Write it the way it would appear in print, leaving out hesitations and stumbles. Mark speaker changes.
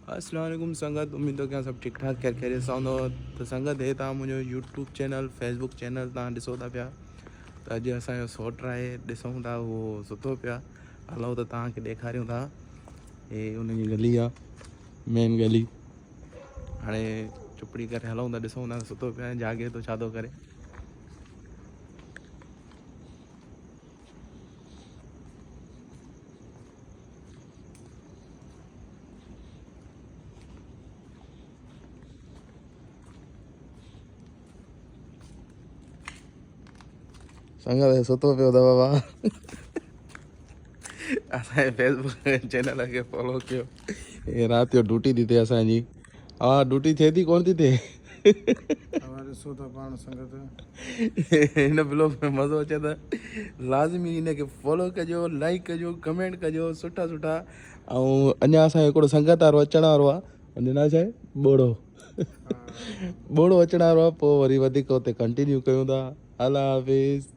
Speaker 1: अस्सलाम वालेकुम संगत, उम्मीद है कि सब ठीक ठाक खैर खैरियत सां हूंदव। त संगत हे तव्हां मुंहिंजो यूट्यूब चैनल फेसबुक चैनल तव्हां ॾिसो था पिया। त अॼु असांजो सौट आहे, ॾिसूं था उहो सुतो पिया। हलो त तव्हांखे ॾेखारियूं था। हे उनजी गली आहे, मेन गली। हाणे चुपड़ी करे हलूं था, ॾिसूं था सुतो पिया जागे थो छा थो करे। संगत सुतो पियो अथव बाबा। असांजे फेसबुक चैनल खे फॉलो कयो। हे राति जो ड्यूटी थी थिए असांजी। हा ड्यूटी थिए थी कोन थी थिए।
Speaker 2: ॾिसो था पाण संगत
Speaker 1: हिन ब्लॉग में मज़ो अचे त लाज़मी हिनखे फॉलो कजो, लाइक कजो, कमेंट कजो, सुठा सुठा। ऐं अञा असांजो हिकिड़ो संगत वारो अचण वारो आहे, हुनजो नालो छा आहे? ॿोड़ो। ॿोड़ो अचण वारो आहे, पोइ वरी वधीक हुते कंटिन्यू कयूं था। अल्लाह हाफ़िज़।